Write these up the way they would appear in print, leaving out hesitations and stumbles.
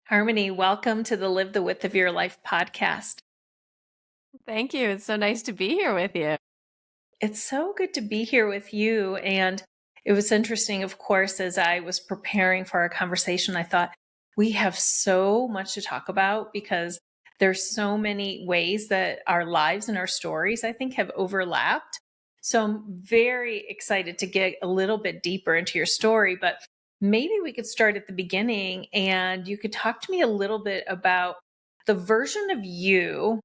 Harmony, welcome to the Live the Width of Your Life podcast. Thank you. It's so nice to be here with you. It's so good to be here with you. And it was interesting, of course, as I was preparing for our conversation, I thought we have so much to talk about because there's so many ways that our lives and our stories, I think, have overlapped. So I'm very excited to get a little bit deeper into your story, but maybe we could start at the beginning and you could talk to me a little bit about the version of you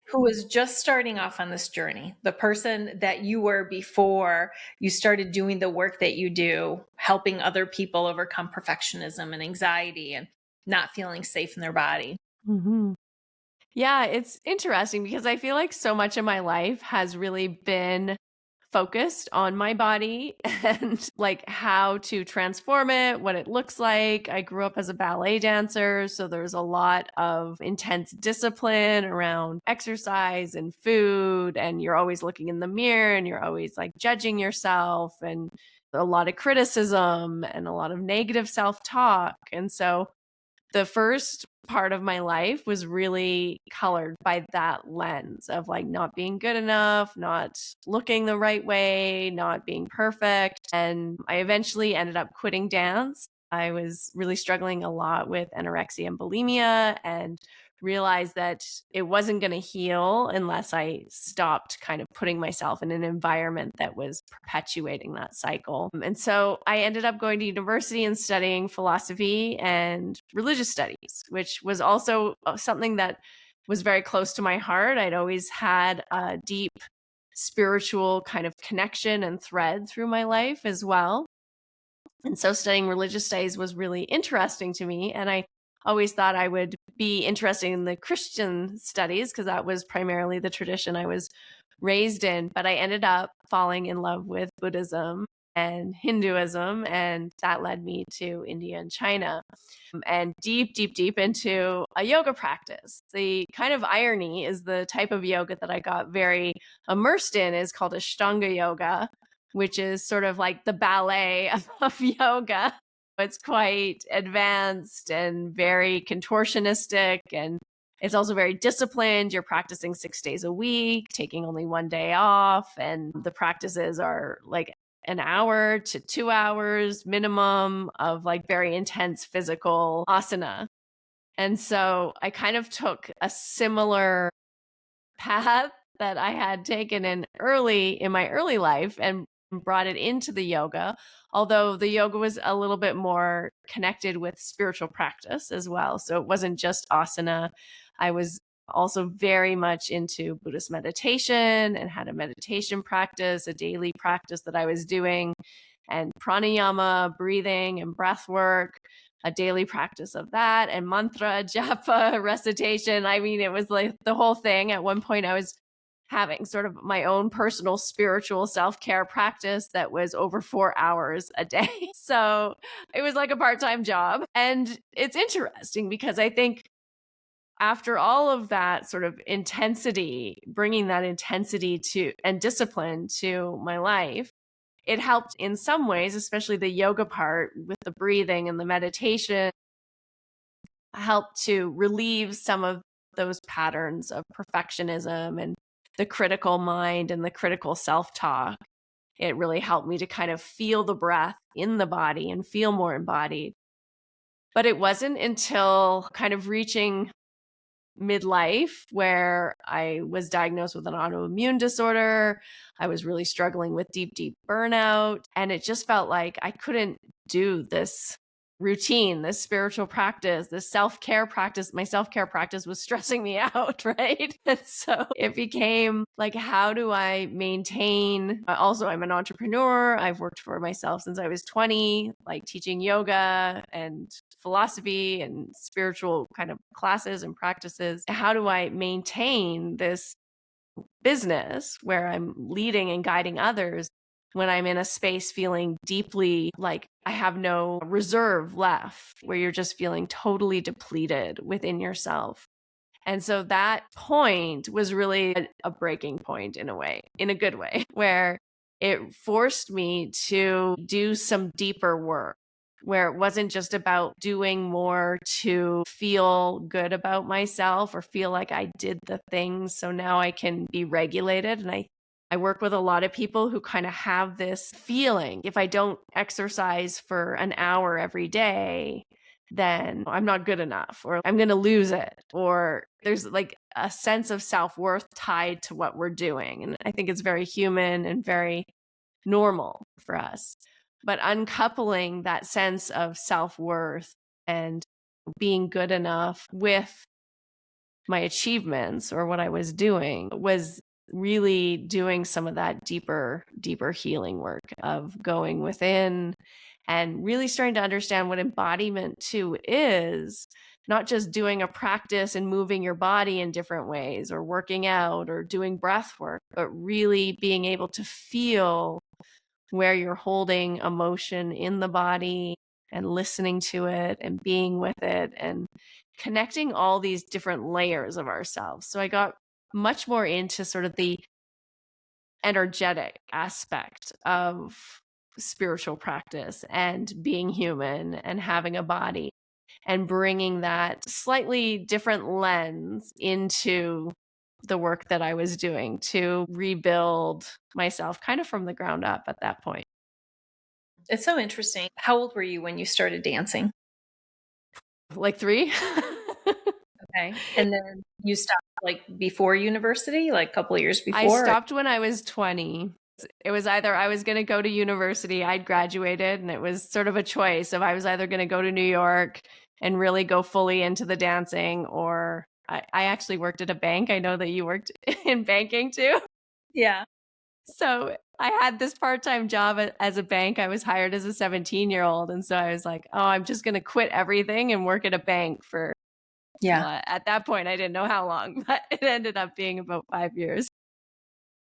who was just starting off on this journey, the person that you were before you started doing the work that you do, helping other people overcome perfectionism and anxiety and not feeling safe in their body. hmm Yeah, it's interesting because I feel like so much of my life has really been focused on my body and like how to transform it, what it looks like. I grew up as a ballet dancer, so there's a lot of intense discipline around exercise and food, and you're always looking in the mirror and you're always like judging yourself and a lot of criticism and a lot of negative self-talk. And so the first part of my life was really colored by that lens of like not being good enough, not looking the right way, not being perfect. And I eventually ended up quitting dance. I was really struggling a lot with anorexia and bulimia and realized that it wasn't going to heal unless I stopped kind of putting myself in an environment that was perpetuating that cycle. And so I ended up going to university and studying philosophy and religious studies, which was also something that was very close to my heart. I'd always had a deep spiritual kind of connection and thread through my life as well. And so studying religious studies was really interesting to me. And I always thought I would be interested in the Christian studies because that was primarily the tradition I was raised in. But I ended up falling in love with Buddhism and Hinduism, and that led me to India and China and deep, deep, deep into a yoga practice. The kind of irony is the type of yoga that I got very immersed in is called Ashtanga yoga, which is sort of like the ballet of yoga. It's quite advanced and very contortionistic, and it's also very disciplined. You're practicing 6 days a week, taking only one day off, and the practices are like an hour to 2 hours minimum of like very intense physical asana. And so I kind of took a similar path that I had taken in my early life and brought it into the yoga, although the yoga was a little bit more connected with spiritual practice as well. So it wasn't just asana. I was also very much into Buddhist meditation and had a meditation practice, a daily practice that I was doing, and pranayama, breathing and breath work, a daily practice of that, and mantra, japa, recitation. I mean, it was like the whole thing. At one point, I was having sort of my own personal spiritual self-care practice that was over 4 hours a day. So it was like a part-time job. And it's interesting because I think after all of that sort of intensity, bringing that intensity to and discipline to my life, it helped in some ways, especially the yoga part with the breathing and the meditation, helped to relieve some of those patterns of perfectionism and the critical mind and the critical self-talk. It really helped me to kind of feel the breath in the body and feel more embodied. But it wasn't until kind of reaching midlife where I was diagnosed with an autoimmune disorder. I was really struggling with deep, deep burnout. And it just felt like I couldn't do this routine, this spiritual practice, this self-care practice. My self-care practice was stressing me out, right? And so it became like, how do I maintain? Also, I'm an entrepreneur. I've worked for myself since I was 20, like teaching yoga and philosophy and spiritual kind of classes and practices. How do I maintain this business where I'm leading and guiding others when I'm in a space feeling deeply like I have no reserve left, where you're just feeling totally depleted within yourself? And so that point was really a breaking point in a way, in a good way, where it forced me to do some deeper work. where it wasn't just about doing more to feel good about myself or feel like I did the things so now I can be regulated. And I work with a lot of people who kind of have this feeling, if I don't exercise for an hour every day, then I'm not good enough, or I'm going to lose it, or there's like a sense of self-worth tied to what we're doing. And I think it's very human and very normal for us. But uncoupling that sense of self-worth and being good enough with my achievements or what I was doing was really doing some of that deeper healing work of going within and really starting to understand what embodiment too is, not just doing a practice and moving your body in different ways or working out or doing breath work, but really being able to feel where you're holding emotion in the body and listening to it and being with it and connecting all these different layers of ourselves. So I got much more into sort of the energetic aspect of spiritual practice and being human and having a body and bringing that slightly different lens into the work that I was doing to rebuild myself kind of from the ground up at that point. It's so interesting. How old were you when you started dancing? Like 3? Okay. And then you stopped like before university, like a couple of years I before? stopped when I was 20. It was either I was going to go to university, I'd graduated, and it was sort of a choice of I was either going to go to New York and really go fully into the dancing, or I actually worked at a bank. I know that you worked in banking too. Yeah. So I had this part-time job as a bank. I was hired as a 17-year-old. And so I was like, oh, I'm just going to quit everything and work at a bank for, Yeah. well, at that point, I didn't know how long, but it ended up being about 5 years.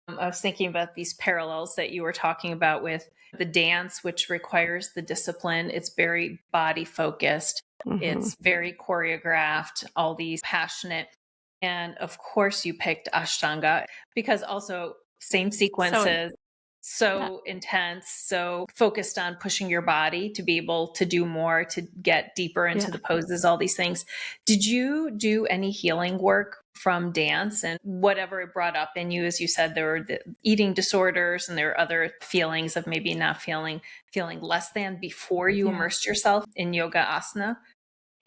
I was thinking about these parallels that you were talking about with the dance, which requires the discipline. It's very body focused. Mm-hmm. It's very choreographed, all these passionate. And of course, you picked Ashtanga because also same So, sequences, yeah. so intense, so focused on pushing your body to be able to do more, to get deeper into Yeah. the poses, all these things. Did you do any healing work from dance and whatever it brought up in you? As you said, there were the eating disorders and there are other feelings of maybe not feeling less than before you Yeah. immersed yourself in yoga asana.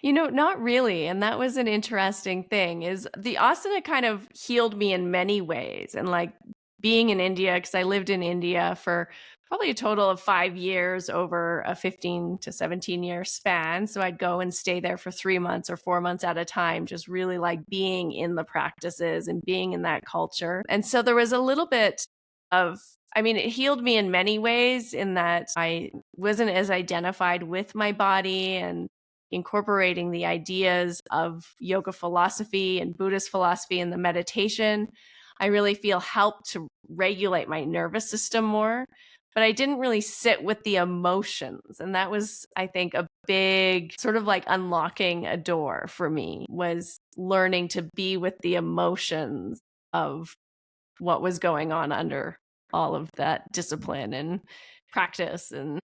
Not really. And that was an interesting thing is the asana kind of healed me in many ways. And like being in India, because I lived in India for probably a total of 5 years over a 15 to 17-year span. So I'd go and stay there for 3 months or 4 months at a time, just really like being in the practices and being in that culture. And so there was a little bit of, I mean, it healed me in many ways in that I wasn't as identified with my body and incorporating the ideas of yoga philosophy and Buddhist philosophy and the meditation, I really feel helped to regulate my nervous system more. But I didn't really sit with the emotions. And that was, I think, a big sort of like unlocking a door for me was learning to be with the emotions of what was going on under all of that discipline and practice and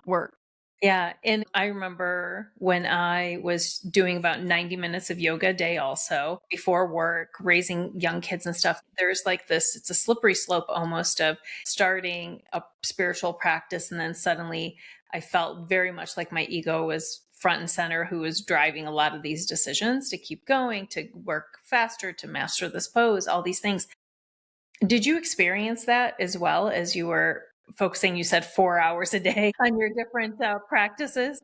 work. Yeah. And I remember when I was doing about 90 minutes of yoga a day also before work, raising young kids and stuff. There's like this, it's a slippery slope almost of starting a spiritual practice. And then suddenly I felt very much like my ego was front and center, who was driving a lot of these decisions to keep going, to work faster, to master this pose, all these things. Did you experience that as well as you were focusing, you said 4 hours a day on your different practices?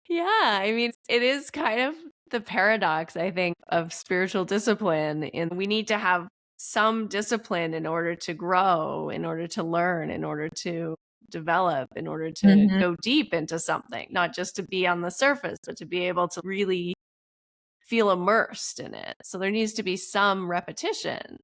Yeah, I mean, it is kind of the paradox, I think, of spiritual discipline. And we need to have some discipline in order to grow, in order to learn, in order to develop, in order to Mhm. go deep into something, not just to be on the surface, but to be able to really feel immersed in it. So there needs to be some repetition.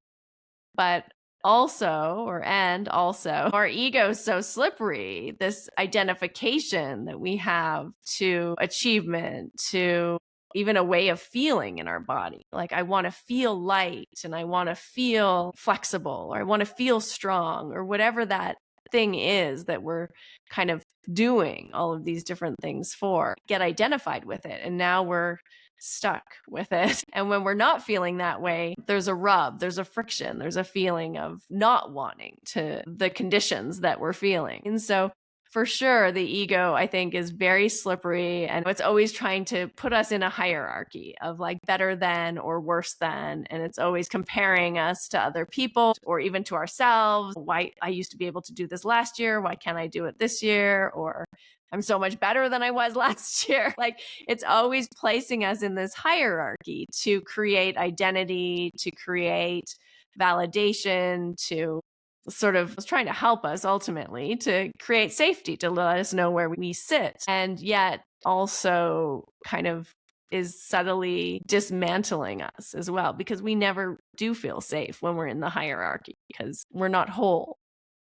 But also, our ego's so slippery. This identification that we have to achievement, to even a way of feeling in our body. Like, I want to feel light and I want to feel flexible or I want to feel strong or whatever that thing is that we're kind of doing all of these different things for, get identified with it. And now we're stuck with it. And when we're not feeling that way, there's a rub, there's a friction, there's a feeling of not wanting to the conditions that we're feeling. And so for sure, the ego, I think, is very slippery, and it's always trying to put us in a hierarchy of like better than or worse than. And it's always comparing us to other people or even to ourselves. Why I used to be able to do this last year. Why can't I do it this year? Or I'm so much better than I was last year. Like it's always placing us in this hierarchy to create identity, to create validation, to sort of was trying to help us ultimately to create safety, to let us know where we sit. And yet also kind of is subtly dismantling us as well, because we never do feel safe when we're in the hierarchy because we're not whole.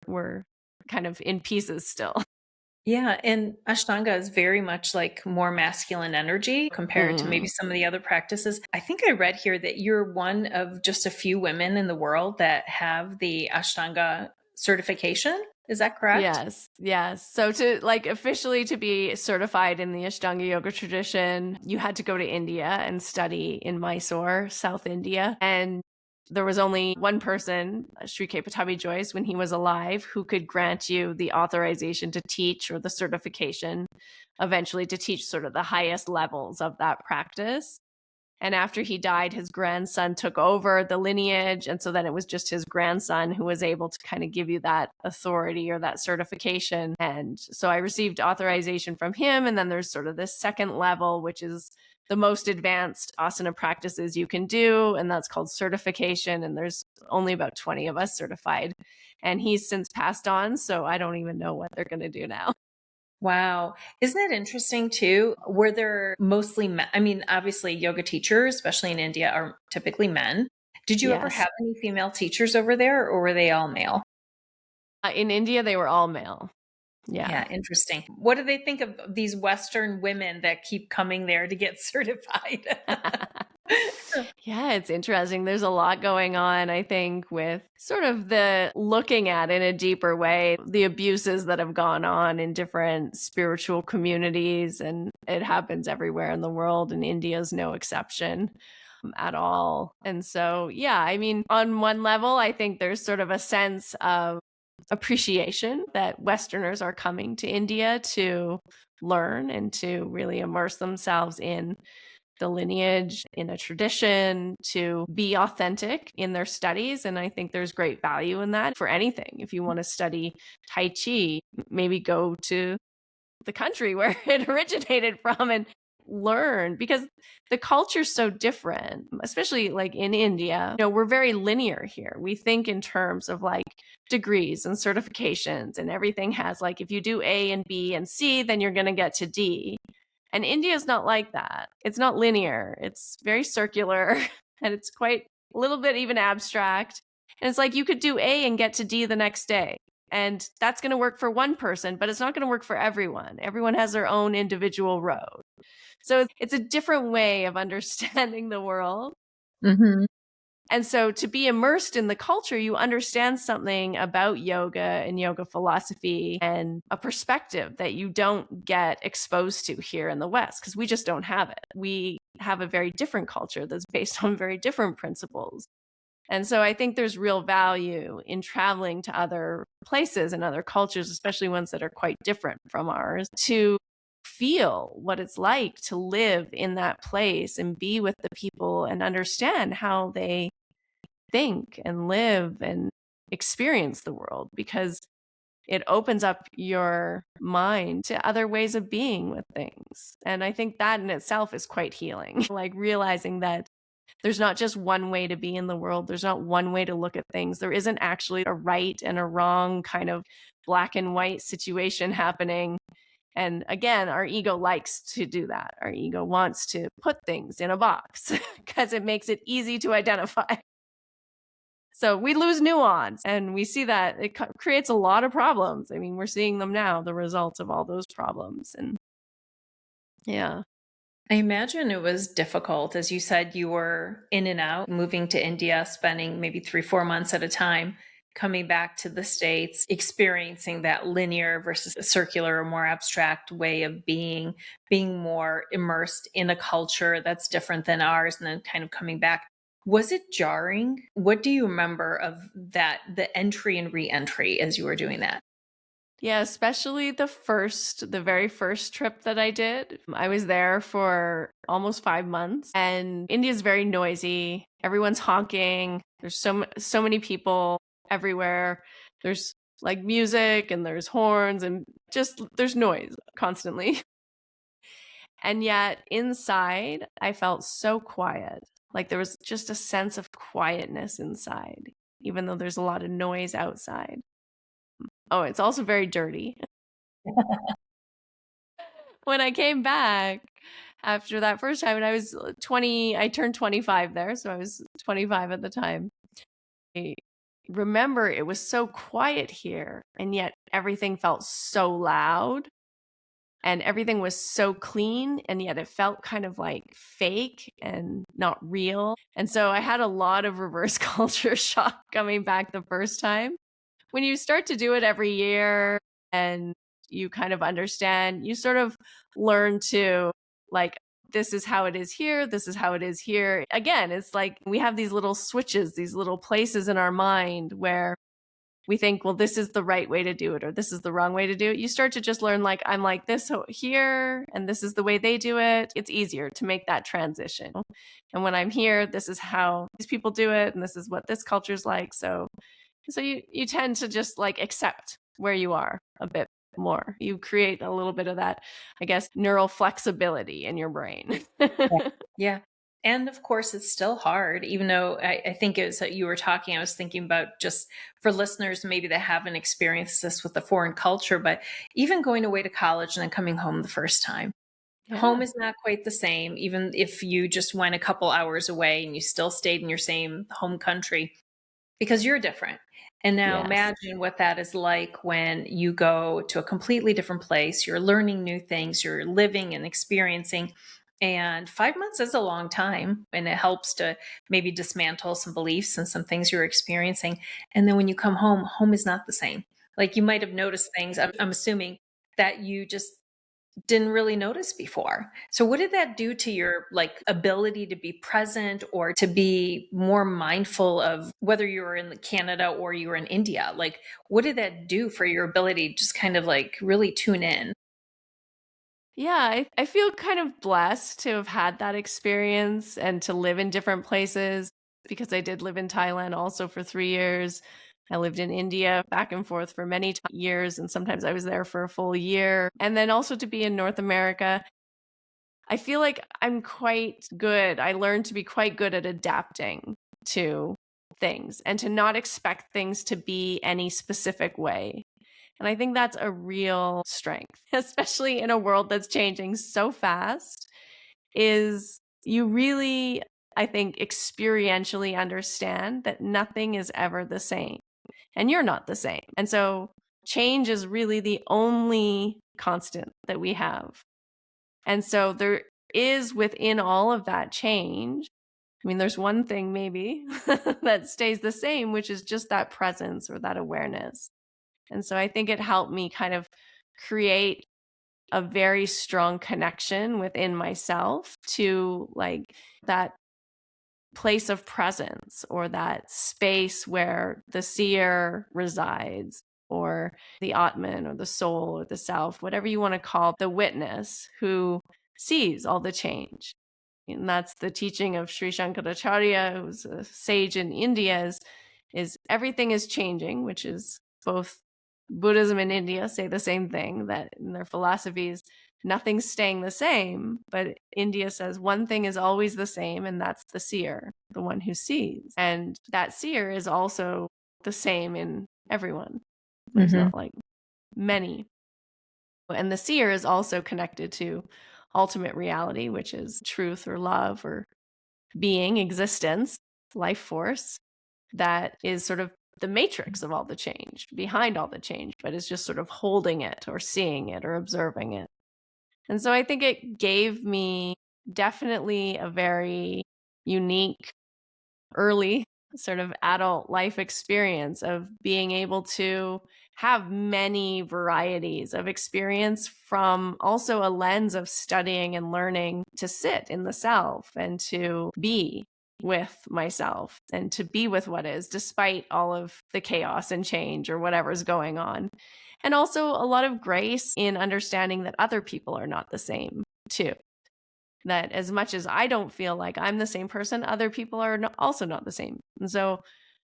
We're kind of in pieces still. Yeah, and Ashtanga is very much like more masculine energy compared to maybe Mm. some of the other practices. I think I read here that you're one of just a few women in the world that have the Ashtanga certification. Is that correct? Yes, yes. So to like officially to be certified in the Ashtanga yoga tradition, you had to go to India and study in Mysore, South India. And there was only one person, Sri K. Pattabhi Jois, when he was alive, who could grant you the authorization to teach or the certification, eventually to teach sort of the highest levels of that practice. And after he died, his grandson took over the lineage. And so then it was just his grandson who was able to kind of give you that authority or that certification. And so I received authorization from him. And then there's sort of this second level, which is the most advanced asana practices you can do. And that's called certification. And there's only about 20 of us certified. And he's since passed on. So I don't even know what they're going to do now. Wow. Isn't that interesting too? Were there mostly men? I mean, obviously, yoga teachers, especially in India, are typically men. Did you ever Yes. have any female teachers over there, or were they all male? In India, they were all male. Yeah. Yeah, interesting. What do they think of these Western women that keep coming there to get certified? Yeah, it's interesting. There's a lot going on, I think, with sort of the looking at in a deeper way, the abuses that have gone on in different spiritual communities. And it happens everywhere in the world, and India is no exception at all. And so, yeah, I mean, on one level, I think there's sort of a sense of appreciation that Westerners are coming to India to learn and to really immerse themselves in the lineage, in a tradition, to be authentic in their studies. And I think there's great value in that for anything. If you want to study Tai Chi, maybe go to the country where it originated from and learn, because the culture's so different, especially like in India. You know, we're very linear here. We think in terms of like degrees and certifications, and everything has like, if you do A and B and C, then you're going to get to D. And India is not like that. It's not linear. It's very circular and it's quite a little bit even abstract. And it's like you could do A and get to D the next day. And that's going to work for one person, but it's not going to work for everyone. Everyone has their own individual road. So it's a different way of understanding the world. Hmm. And so to be immersed in the culture, you understand something about yoga and yoga philosophy and a perspective that you don't get exposed to here in the West, because we just don't have it. We have a very different culture that's based on very different principles. And so I think there's real value in traveling to other places and other cultures, especially ones that are quite different from ours, to feel what it's like to live in that place and be with the people and understand how they think and live and experience the world, because it opens up your mind to other ways of being with things. And I think that in itself is quite healing, like realizing that there's not just one way to be in the world. There's not one way to look at things. There isn't actually a right and a wrong kind of black and white situation happening. And again, our ego likes to do that. Our ego wants to put things in a box because it makes it easy to identify. So we lose nuance, and we see that it creates a lot of problems. I mean, we're seeing them now, the results of all those problems. And yeah. I imagine it was difficult. As you said, you were in and out, moving to India, spending maybe 3, 4 months at a time. coming back to the States, experiencing that linear versus a circular or more abstract way of being more immersed in a culture that's different than ours, and then kind of coming back. Was it jarring? What do you remember of that, the entry and re-entry as you were doing that? Yeah, especially the very first trip that I did. I was there for almost 5 months, and India's very noisy. Everyone's honking. There's so many people everywhere. There's like music and there's horns and just there's noise constantly. And yet inside, I felt so quiet. Like there was just a sense of quietness inside, even though there's a lot of noise outside. Oh, it's also very dirty. When I came back after that first time, and I was 20, I turned 25 there, so I was 25 at the time. I remember it was so quiet here, and yet everything felt so loud and everything was so clean, and yet it felt kind of like fake and not real. And so I had a lot of reverse culture shock coming back the first time. When you start to do it every year and you kind of understand, you sort of learn to like, this is how it is here. This is how it is here. Again, it's like we have these little switches, these little places in our mind where we think, well, this is the right way to do it, or this is the wrong way to do it. You start to just learn, like, I'm like this here, and this is the way they do it. It's easier to make that transition. And when I'm here, this is how these people do it, and this is what this culture is like. So you tend to just like accept where you are a bit more. You create a little bit of that, I guess, neural flexibility in your brain. Yeah. Yeah. And of course, it's still hard, even though I think it was that you were talking, I was thinking about just for listeners, maybe that haven't experienced this with a foreign culture, but even going away to college and then coming home the first time. Home Yeah. is not quite the same, even if you just went a couple hours away and you still stayed in your same home country, because you're different. And now Yes. imagine what that is like when you go to a completely different place. You're learning new things, you're living and experiencing. And 5 months is a long time, and it helps to maybe dismantle some beliefs and some things you're experiencing. And then when you come home, home is not the same. Like you might have noticed things, I'm assuming, that you just didn't really notice before. So what did that do to your like ability to be present or to be more mindful of whether you were in Canada or you were in India? Like what did that do for your ability to just kind of like really tune in? Yeah, I feel kind of blessed to have had that experience and to live in different places because I did live in Thailand also for 3 years. I lived in India back and forth for many years, and sometimes I was there for a full year. And then also to be in North America, I feel like I'm quite good. I learned to be quite good at adapting to things and to not expect things to be any specific way. And I think that's a real strength, especially in a world that's changing so fast, is you really, I think, experientially understand that nothing is ever the same and you're not the same. And so change is really the only constant that we have. And so there is within all of that change. I mean, there's one thing maybe that stays the same, which is just that presence or that awareness. And so I think it helped me kind of create a very strong connection within myself to like that place of presence or that space where the seer resides or the Atman or the soul or the self, whatever you want to call the witness who sees all the change. And that's the teaching of Sri Shankaracharya, who's a sage in India, is everything is changing, which is both Buddhism and India say the same thing, that in their philosophies, nothing's staying the same. But India says one thing is always the same, and that's the seer, the one who sees. And that seer is also the same in everyone. There's Hmm. not like many. And the seer is also connected to ultimate reality, which is truth or love or being, existence, life force, that is sort of the matrix of all the change, behind all the change, but is just sort of holding it or seeing it or observing it. And so I think it gave me definitely a very unique early sort of adult life experience of being able to have many varieties of experience from also a lens of studying and learning to sit in the self and to be with myself and to be with what is, despite all of the chaos and change or whatever's going on. And also a lot of grace in understanding that other people are not the same too. That as much as I don't feel like I'm the same person, other people are also not the same. And so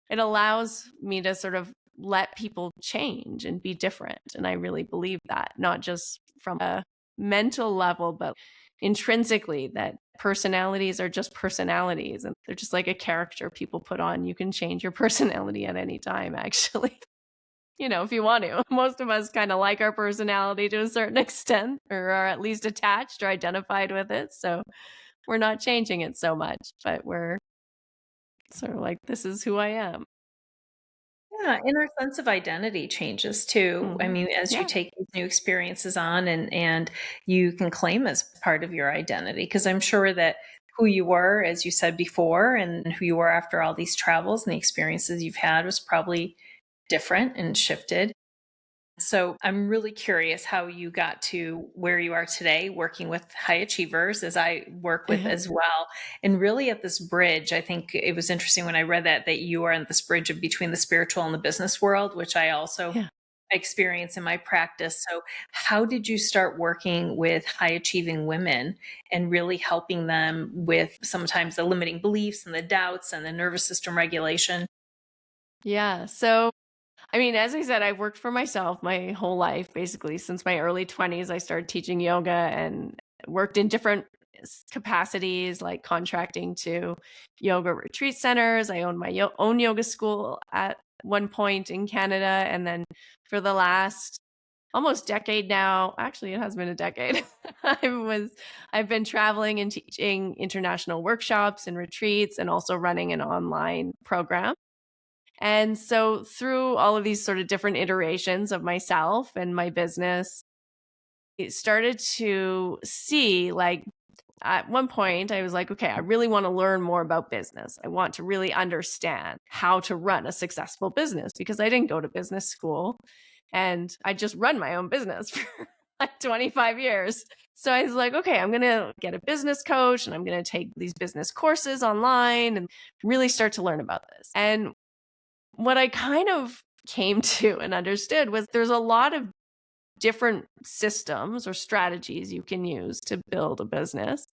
it allows me to sort of let people change and be different. And I really believe that, not just from a mental level, but intrinsically, that personalities are just personalities and they're just like a character people put on. You can change your personality at any time, actually. If you want to. Most of us kind of like our personality to a certain extent, or are at least attached or identified with it. So we're not changing it so much, but we're sort of like, this is who I am. Yeah, and our sense of identity changes too. I Hmm. mean, as you Yeah. take these new experiences on and you can claim as part of your identity, because I'm sure that who you were, as you said before, and who you were after all these travels and the experiences you've had was probably different and shifted. So I'm really curious how you got to where you are today, working with high achievers, as I work with Yeah. as well. And really at this bridge, I think it was interesting when I read that you are at this bridge of between the spiritual and the business world, which I also Yeah. experience in my practice. So how did you start working with high achieving women and really helping them with sometimes the limiting beliefs and the doubts and the nervous system regulation? Yeah. So, I mean, as I said, I've worked for myself my whole life, basically since my early 20s. I started teaching yoga and worked in different capacities, like contracting to yoga retreat centers. I owned my own yoga school at one point in Canada. And then for the last almost decade now, actually, it has been a decade. I've been traveling and teaching international workshops and retreats and also running an online program. And so through all of these sort of different iterations of myself and my business, it started to see, like, at one point I was like, okay, I really want to learn more about business. I want to really understand how to run a successful business because I didn't go to business school and I just run my own business for like 25 years. So I was like, okay, I'm going to get a business coach and I'm going to take these business courses online and really start to learn about this. And what I kind of came to and understood was there's a lot of different systems or strategies you can use to build a business,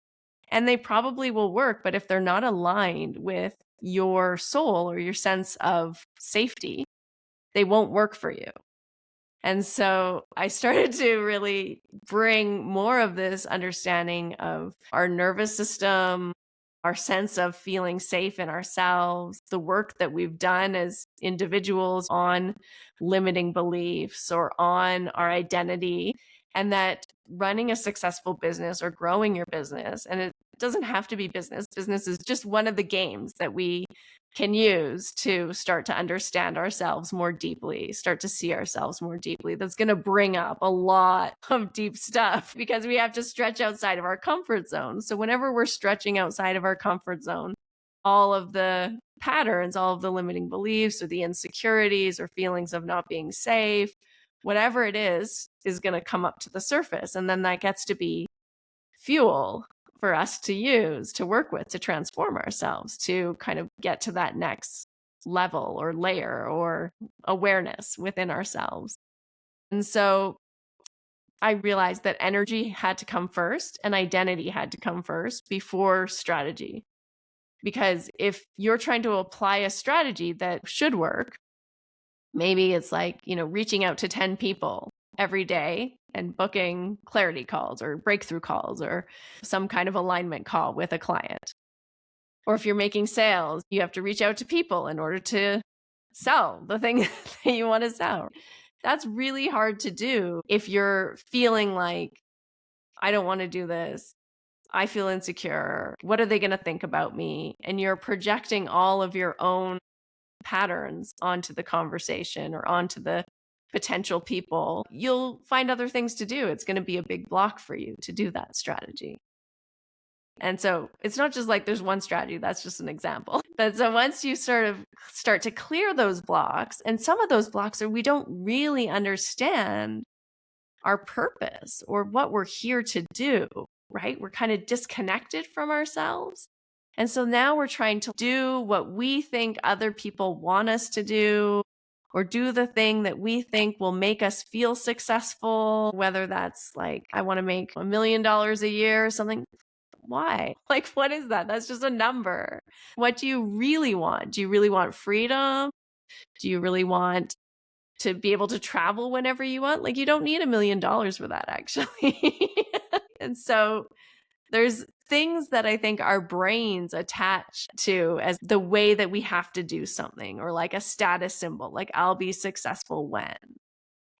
and they probably will work. But if they're not aligned with your soul or your sense of safety, they won't work for you. And so I started to really bring more of this understanding of our nervous system, our sense of feeling safe in ourselves, the work that we've done as individuals on limiting beliefs or on our identity, and that running a successful business or growing your business, and it doesn't have to be business. Business is just one of the games that we can use to start to understand ourselves more deeply, start to see ourselves more deeply. That's going to bring up a lot of deep stuff because we have to stretch outside of our comfort zone. So, whenever we're stretching outside of our comfort zone, all of the patterns, all of the limiting beliefs or the insecurities or feelings of not being safe, whatever it is going to come up to the surface. And then that gets to be fuel for us to use, to work with, to transform ourselves, to kind of get to that next level or layer or awareness within ourselves. And so I realized that energy had to come first and identity had to come first before strategy. Because if you're trying to apply a strategy that should work, maybe it's like, reaching out to 10 people every day and booking clarity calls or breakthrough calls or some kind of alignment call with a client. Or if you're making sales, you have to reach out to people in order to sell the thing that you want to sell. That's really hard to do if you're feeling like, I don't want to do this. I feel insecure. What are they going to think about me? And you're projecting all of your own patterns onto the conversation or onto the potential people, you'll find other things to do. It's going to be a big block for you to do that strategy. And so it's not just like there's one strategy, that's just an example. But so once you sort of start to clear those blocks, and some of those blocks are we don't really understand our purpose or what we're here to do, right? We're kind of disconnected from ourselves. And so now we're trying to do what we think other people want us to do, or do the thing that we think will make us feel successful, whether that's like, I want to make $1 million a year or something. Why? Like, what is that? That's just a number. What do you really want? Do you really want freedom? Do you really want to be able to travel whenever you want? Like, you don't need $1 million for that, actually. And so there's things that I think our brains attach to as the way that we have to do something, or like a status symbol, like I'll be successful when.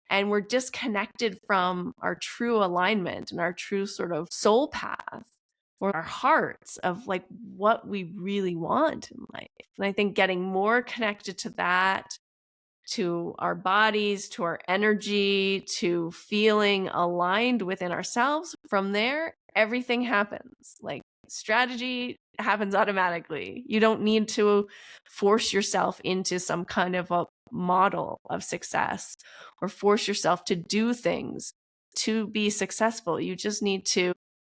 And we're disconnected from our true alignment and our true sort of soul path, or our hearts of like what we really want in life. And I think getting more connected to that, to our bodies, to our energy, to feeling aligned within ourselves, from there, everything happens. Like, strategy happens automatically. You don't need to force yourself into some kind of a model of success or force yourself to do things to be successful. You just need to,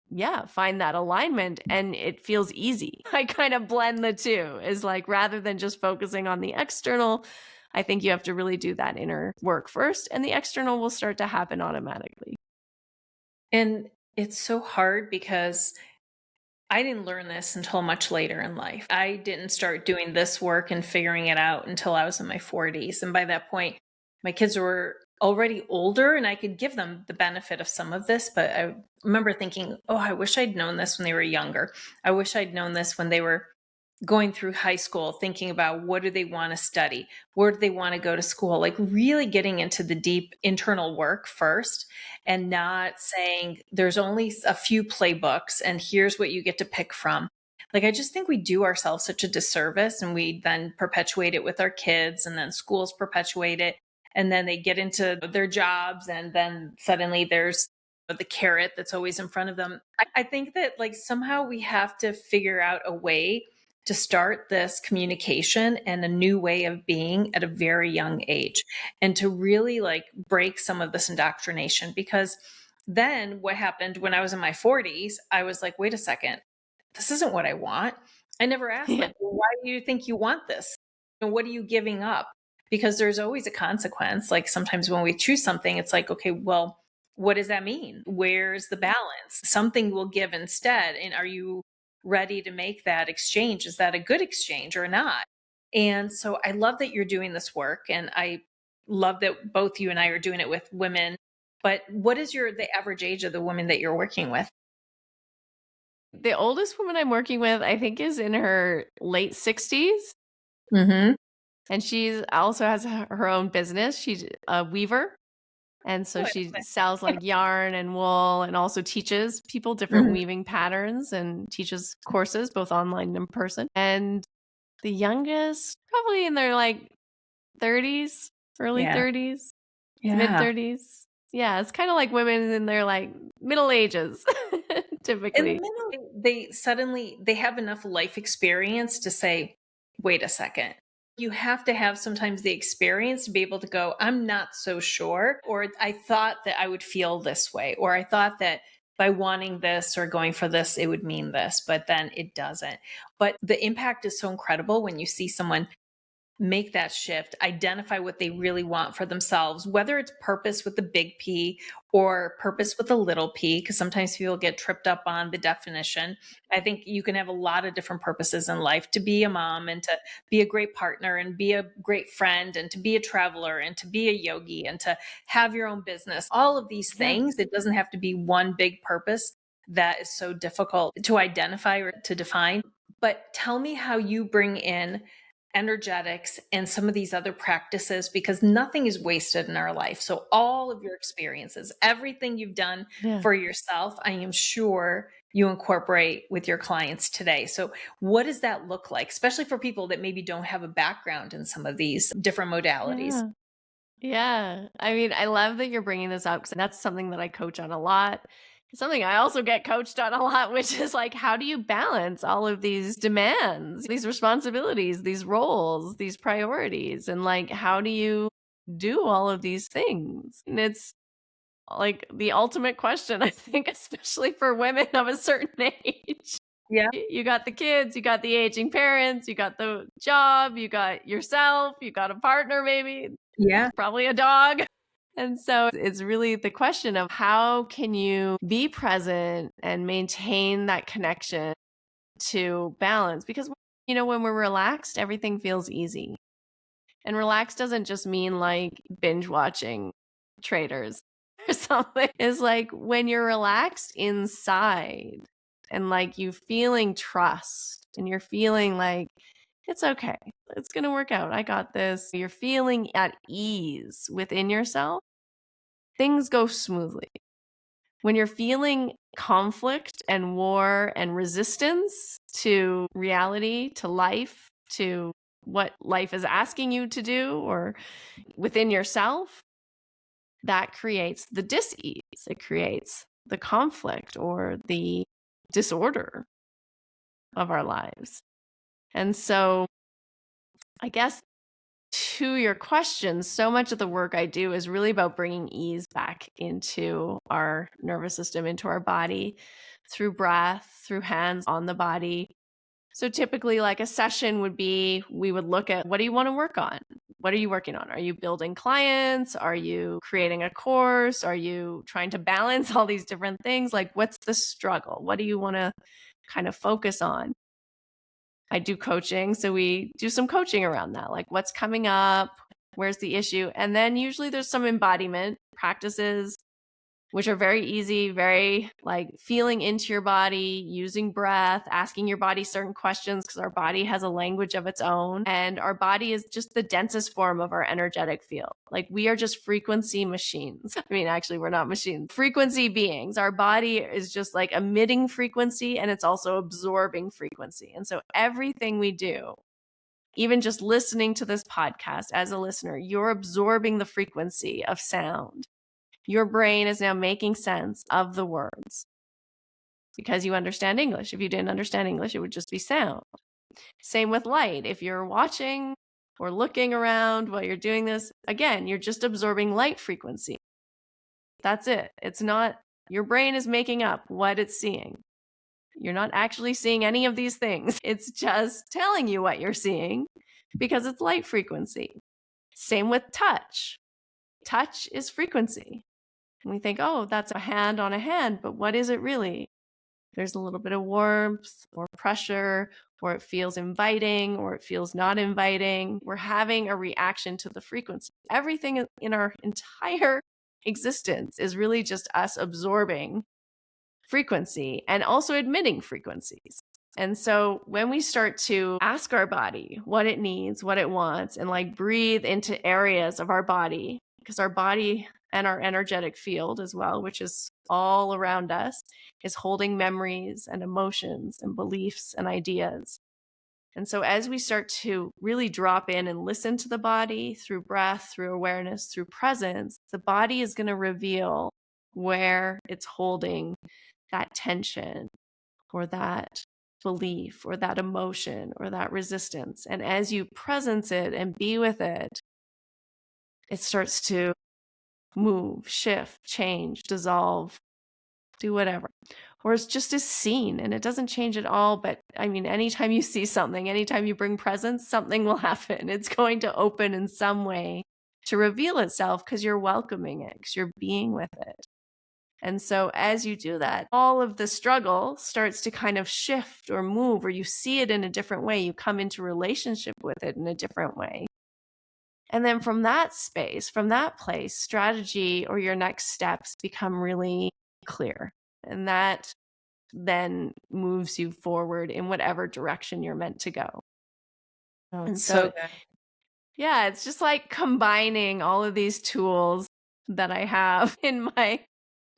yeah, find that alignment, and it feels easy. I kind of blend the two, is like, rather than just focusing on the external, I think you have to really do that inner work first, and the external will start to happen automatically. And it's so hard because I didn't learn this until much later in life. I didn't start doing this work and figuring it out until I was in my 40s. And by that point, my kids were already older and I could give them the benefit of some of this. But I remember thinking, oh, I wish I'd known this when they were younger. I wish I'd known this when they were going through high school, thinking about what do they want to study? Where do they want to go to school? Like really getting into the deep internal work first, and not saying there's only a few playbooks and here's what you get to pick from. Like, I just think we do ourselves such a disservice, and we then perpetuate it with our kids, and then schools perpetuate it. And then they get into their jobs, and then suddenly there's the carrot that's always in front of them. I think that like somehow we have to figure out a way to start this communication and a new way of being at a very young age, and to really like break some of this indoctrination. Because then what happened when I was in my 40s, I was like, wait a second, this isn't what I want. I never asked, Yeah. like, well, why do you think you want this? And what are you giving up? Because there's always a consequence. Like sometimes when we choose something, it's like, okay, well, what does that mean? Where's the balance? Something will give instead. And are you ready to make that exchange? Is that a good exchange or not? And so I love that you're doing this work. And I love that both you and I are doing it with women. But what is the average age of the woman that you're working with? The oldest woman I'm working with, I think, is in her late 60s. Mm-hmm. And she also has her own business. She's a weaver. And so she sells like yarn and wool, and also teaches people different Mhm. weaving patterns and teaches courses both online and in person. And the youngest, probably in their like 30s, early Yeah. 30s, mid Yeah. 30s. Yeah, it's kind of like women in their like middle ages, In the typically. middle, they suddenly they have enough life experience to say, wait a second. You have to have sometimes the experience to be able to go, I'm not so sure, or I thought that I would feel this way, or I thought that by wanting this or going for this, it would mean this, but then it doesn't. But the impact is so incredible when you see someone make that shift, identify what they really want for themselves, whether it's purpose with the big P or purpose with a little p, because sometimes people get tripped up on the definition. I think you can have a lot of different purposes in life: to be a mom, and to be a great partner, and be a great friend, and to be a traveler, and to be a yogi, and to have your own business. All of these Yeah. things, it doesn't have to be one big purpose that is so difficult to identify or to define. But tell me how you bring in energetics and some of these other practices, because nothing is wasted in our life. So all of your experiences, everything you've done Yeah. for yourself, I am sure you incorporate with your clients today. So what does that look like, especially for people that maybe don't have a background in some of these different modalities? Yeah. Yeah. I mean, I love that you're bringing this up, because that's something that I coach on a lot, something I also get coached on a lot, which is like, how do you balance all of these demands, these responsibilities, these roles, these priorities? And like, how do you do all of these things? And it's like the ultimate question, I think, especially for women of a certain age. Yeah. You got the kids, you got the aging parents, you got the job, you got yourself, you got a partner, maybe, Yeah. probably a dog. And so it's really the question of how can you be present and maintain that connection to balance? Because, when we're relaxed, everything feels easy. And relaxed doesn't just mean like binge watching traders or something. It's like when you're relaxed inside and like you feeling trust and you're feeling like it's okay. It's going to work out. I got this. You're feeling at ease within yourself. Things go smoothly. When you're feeling conflict and war and resistance to reality, to life, to what life is asking you to do or within yourself, that creates the dis-ease. It creates the conflict or the disorder of our lives. And so I guess to your question, so much of the work I do is really about bringing ease back into our nervous system, into our body through breath, through hands on the body. So typically, like a session would be, we would look at what do you want to work on? What are you working on? Are you building clients? Are you creating a course? Are you trying to balance all these different things? Like, what's the struggle? What do you want to kind of focus on? I do coaching, so we do some coaching around that, like what's coming up, where's the issue? And then usually there's some embodiment practices, which are very easy, very like feeling into your body, using breath, asking your body certain questions because our body has a language of its own. And our body is just the densest form of our energetic field. Like we are just frequency machines. I mean, actually, we're not machines, frequency beings. Our body is just like emitting frequency and it's also absorbing frequency. And so everything we do, even just listening to this podcast as a listener, you're absorbing the frequency of sound. Your brain is now making sense of the words because you understand English. If you didn't understand English, it would just be sound. Same with light. If you're watching or looking around while you're doing this, again, you're just absorbing light frequency. That's it. It's not, your brain is making up what it's seeing. You're not actually seeing any of these things. It's just telling you what you're seeing because it's light frequency. Same with touch. Touch is frequency. And we think, oh, that's a hand on a hand, but what is it really? There's a little bit of warmth or pressure, or it feels inviting, or it feels not inviting. We're having a reaction to the frequency. Everything in our entire existence is really just us absorbing frequency and also admitting frequencies. And so when we start to ask our body what it needs, what it wants, and like breathe into areas of our body, because our body and our energetic field as well, which is all around us, is holding memories and emotions and beliefs and ideas. And so as we start to really drop in and listen to the body through breath, through awareness, through presence, the body is going to reveal where it's holding that tension or that belief or that emotion or that resistance. And as you presence it and be with it, it starts to move, shift, change, dissolve, do whatever. Or it's just as seen and it doesn't change at all. But I mean, anytime you see something, anytime you bring presence, something will happen. It's going to open in some way to reveal itself because you're welcoming it, because you're being with it. And so as you do that, all of the struggle starts to kind of shift or move, or you see it in a different way. You come into relationship with it in a different way. And then from that space, from that place, strategy or your next steps become really clear. And that then moves you forward in whatever direction you're meant to go. Oh, And it's so good. yeah, it's just like combining all of these tools that I have in my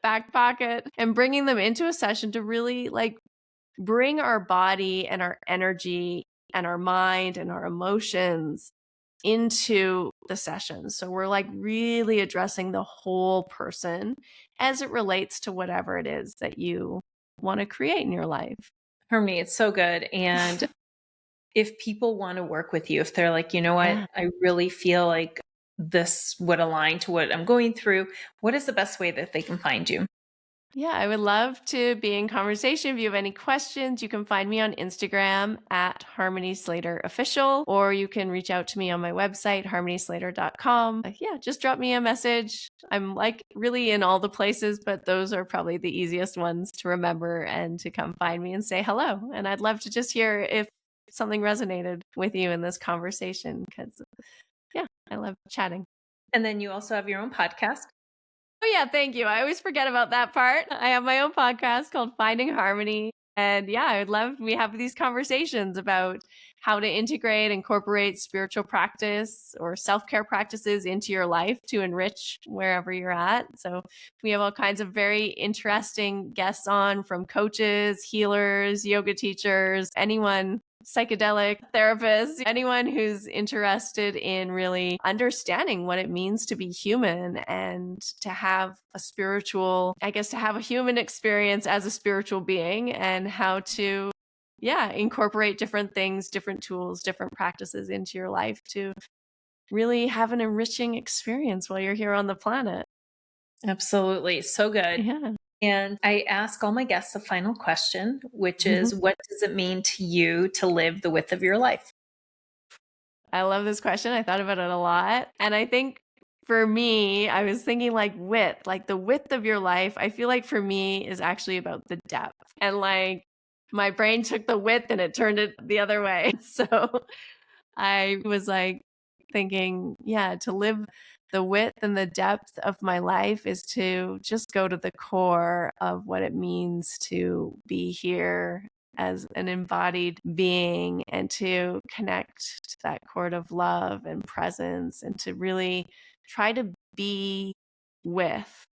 back pocket and bringing them into a session to really like bring our body and our energy and our mind and our emotions into the sessions. So we're like really addressing the whole person as it relates to whatever it is that you want to create in your life. Harmony, it's so good. And if people want to work with you, if they're like, you know what, Yeah. I really feel like this would align to what I'm going through, what is the best way that they can find you? Yeah, I would love to be in conversation. If you have any questions, you can find me on Instagram at Harmony Slater Official, or you can reach out to me on my website, harmonyslater.com. Yeah, just drop me a message. I'm like really in all the places, but those are probably the easiest ones to remember and to come find me and say hello. And I'd love to just hear if something resonated with you in this conversation because, yeah, I love chatting. And then you also have your own podcast. Oh, yeah, thank you. I always forget about that part. I have my own podcast called Finding Harmony. And yeah, I would love we have these conversations about how to integrate, incorporate spiritual practice or self-care practices into your life to enrich wherever you're at. So we have all kinds of very interesting guests on, from coaches, healers, yoga teachers, anyone, psychedelic therapists, anyone who's interested in really understanding what it means to be human and to have a spiritual, I guess, to have a human experience as a spiritual being, and how to, yeah, incorporate different things, different tools, different practices into your life to really have an enriching experience while you're here on the planet. Absolutely. So good. Yeah. And I ask all my guests a final question, which is, what does it mean to you to live the width of your life? I love this question. I thought about it a lot. And I think for me, I was thinking like width, like the width of your life. I feel like for me is actually about the depth. And like my brain took the width and it turned it the other way. So I was like thinking, yeah, to live the width and the depth of my life is to just go to the core of what it means to be here as an embodied being, and to connect to that chord of love and presence, and to really try to be with,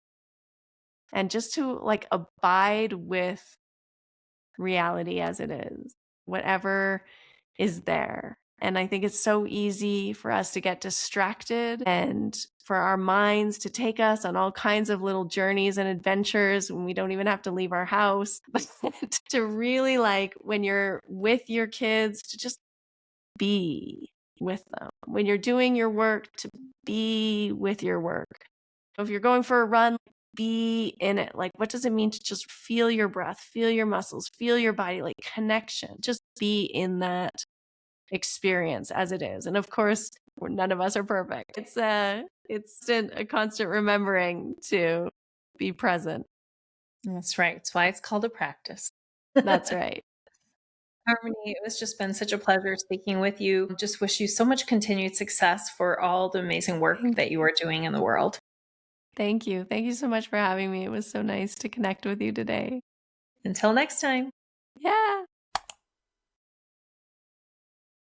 and just to like abide with reality as it is, whatever is there. And I think it's so easy for us to get distracted and for our minds to take us on all kinds of little journeys and adventures when we don't even have to leave our house. But to really, like, when you're with your kids, to just be with them. When you're doing your work, to be with your work. If you're going for a run, be in it. Like, what does it mean to just feel your breath, feel your muscles, feel your body, like connection? Just be in that experience as it is. And of course, none of us are perfect. It's a constant remembering to be present. That's right. That's why it's called a practice. That's right. Harmony, it was just been such a pleasure speaking with you. Just wish you so much continued success for all the amazing work that you are doing in the world. Thank you. Thank you so much for having me. It was so nice to connect with you today. Until next time. Yeah.